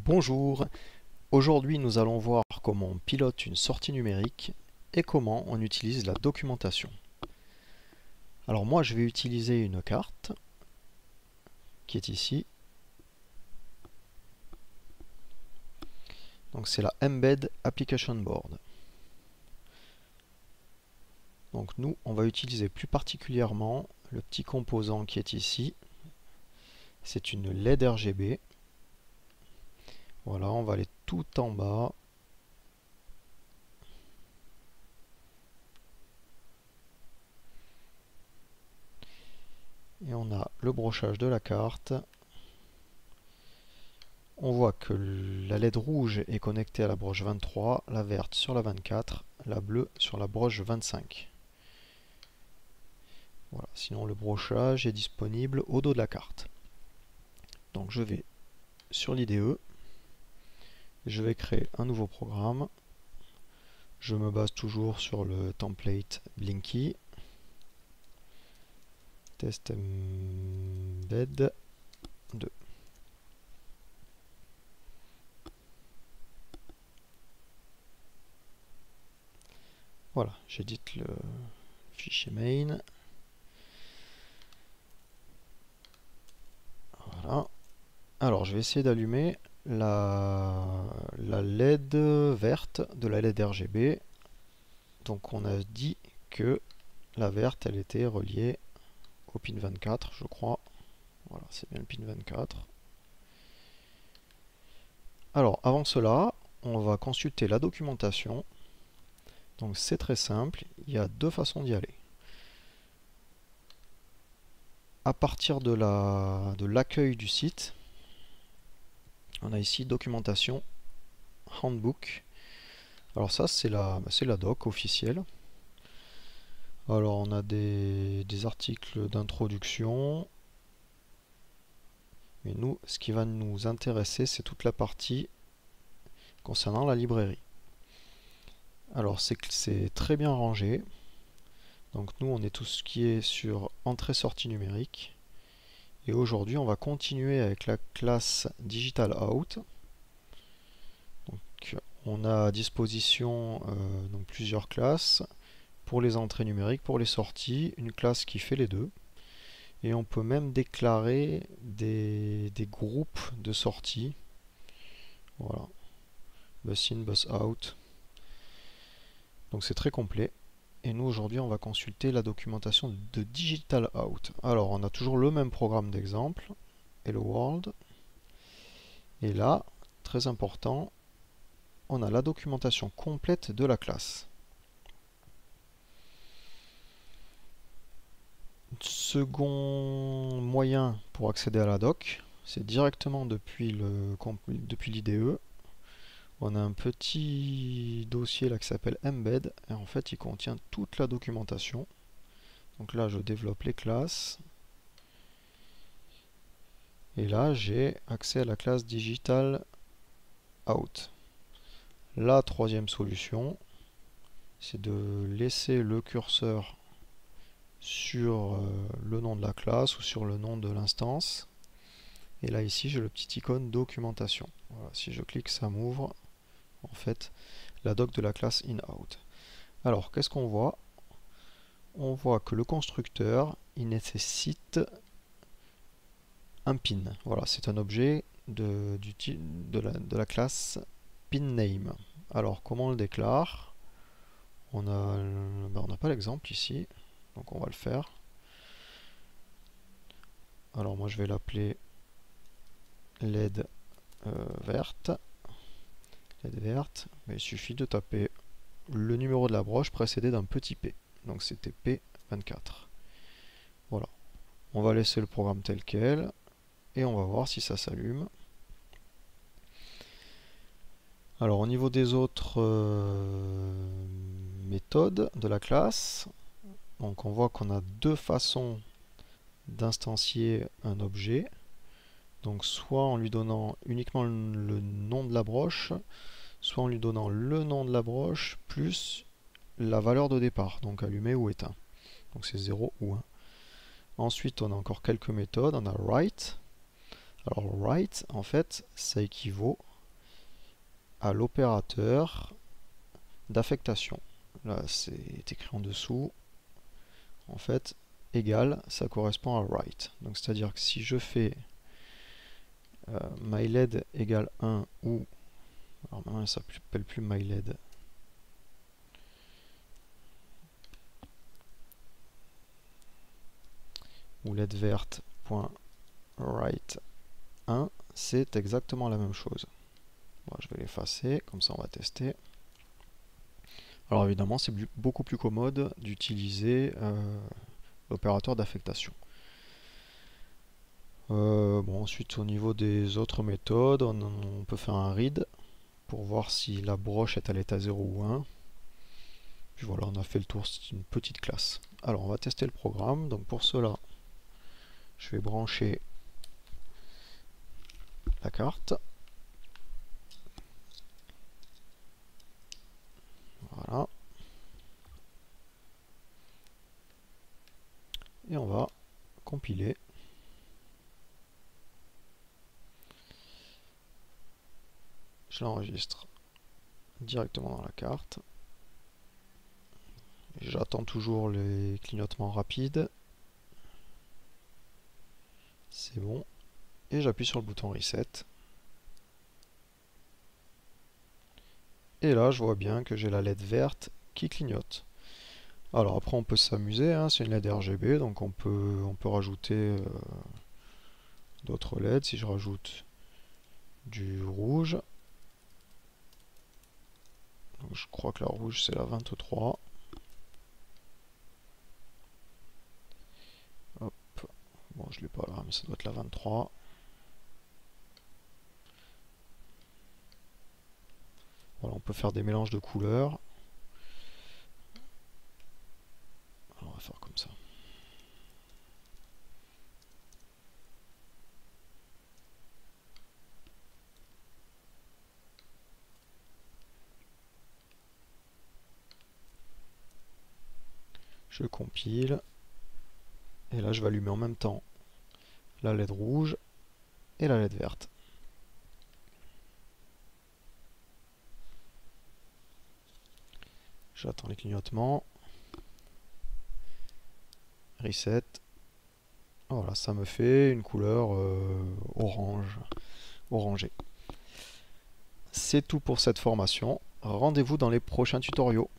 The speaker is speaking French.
Bonjour, aujourd'hui nous allons voir comment on pilote une sortie numérique et comment on utilise la documentation. Alors moi je vais utiliser une carte qui est ici. Donc c'est la Embed Application Board. Donc nous on va utiliser plus particulièrement le petit composant qui est ici. C'est une LED RGB. Voilà, on va aller tout en bas. Et on a le brochage de la carte. On voit que la LED rouge est connectée à la broche 23, la verte sur la 24, la bleue sur la broche 25. Voilà, sinon le brochage est disponible au dos de la carte. Donc je vais sur l'IDE, je vais créer un nouveau programme. Je me base toujours sur le template Blinky. Test embed 2. Voilà, j'édite le fichier main. Voilà. Alors je vais essayer d'allumer la LED verte de la LED RGB. Donc on a dit que la verte elle était reliée au pin 24 je crois. Voilà, c'est bien le pin 24. Alors avant cela, on va consulter la documentation. Donc c'est très simple, il y a deux façons d'y aller. À partir de l'accueil du site, on a ici documentation handbook. Alors ça c'est la doc officielle. Alors on a des articles d'introduction. Mais nous, ce qui va nous intéresser, c'est toute la partie concernant la librairie. Alors c'est très bien rangé. Donc nous, on est tout ce qui est sur entrée-sortie numérique. Et aujourd'hui, on va continuer avec la classe Digital Out. Donc, on a à disposition donc plusieurs classes pour les entrées numériques, pour les sorties, une classe qui fait les deux. Et on peut même déclarer des groupes de sorties. Voilà. Bus in, bus out. Donc c'est très complet. Et nous aujourd'hui on va consulter la documentation de Digital Out. Alors on a toujours le même programme d'exemple. Hello World. Et là, très important, on a la documentation complète de la classe. Second moyen pour accéder à la doc, c'est directement depuis l'IDE. On a un petit dossier là qui s'appelle Embed et en fait il contient toute la documentation. Donc là je développe les classes et là j'ai accès à la classe Digital Out. La troisième solution, c'est de laisser le curseur sur le nom de la classe ou sur le nom de l'instance. Et là ici j'ai le petit icône documentation. Voilà, si je clique ça m'ouvre en fait la doc de la classe in-out. Alors qu'est-ce qu'on voit? On voit que le constructeur il nécessite un pin. Voilà, c'est un objet de la classe pinName. Alors comment on le déclare? On n'a pas l'exemple ici, donc on va le faire. Alors moi je vais l'appeler LED verte. LED verte, mais il suffit de taper le numéro de la broche précédé d'un petit p. Donc c'était P24. Voilà. On va laisser le programme tel quel et on va voir si ça s'allume. Alors au niveau des autres méthodes de la classe, donc on voit qu'on a deux façons d'instancier un objet. Donc soit en lui donnant uniquement le nom de la broche, soit en lui donnant le nom de la broche plus la valeur de départ, donc allumé ou éteint. Donc c'est 0 ou 1. Ensuite on a encore quelques méthodes, on a write. Alors write en fait ça équivaut à l'opérateur d'affectation. Là, c'est écrit en dessous. En fait, égal, ça correspond à write. Donc, c'est-à-dire que si je fais myLED égale 1 ou... Alors maintenant, ça ne s'appelle plus myLED. Ou LED vert.write 1, c'est exactement la même chose. Bon, je vais l'effacer, comme ça on va tester. Alors évidemment, c'est beaucoup plus commode d'utiliser l'opérateur d'affectation. Bon, ensuite, au niveau des autres méthodes, on peut faire un read pour voir si la broche est à l'état 0 ou 1. Puis voilà, on a fait le tour, c'est une petite classe. Alors, on va tester le programme. Donc pour cela, je vais brancher la carte. Voilà. Et on va compiler. Je l'enregistre directement dans la carte. J'attends toujours les clignotements rapides. C'est bon. Et j'appuie sur le bouton Reset. Et là, je vois bien que j'ai la LED verte qui clignote. Alors après, on peut s'amuser, hein, c'est une LED RGB, donc on peut rajouter d'autres LED. Si je rajoute du rouge, donc je crois que la rouge c'est la 23. Hop. Bon, je l'ai pas là, mais ça doit être la 23. Voilà, on peut faire des mélanges de couleurs. Alors, on va faire comme ça. Je compile. Et là, je vais allumer en même temps la LED rouge et la LED verte. J'attends les clignotements. Reset. Voilà, ça me fait une couleur orangée. C'est tout pour cette formation. Rendez-vous dans les prochains tutoriaux.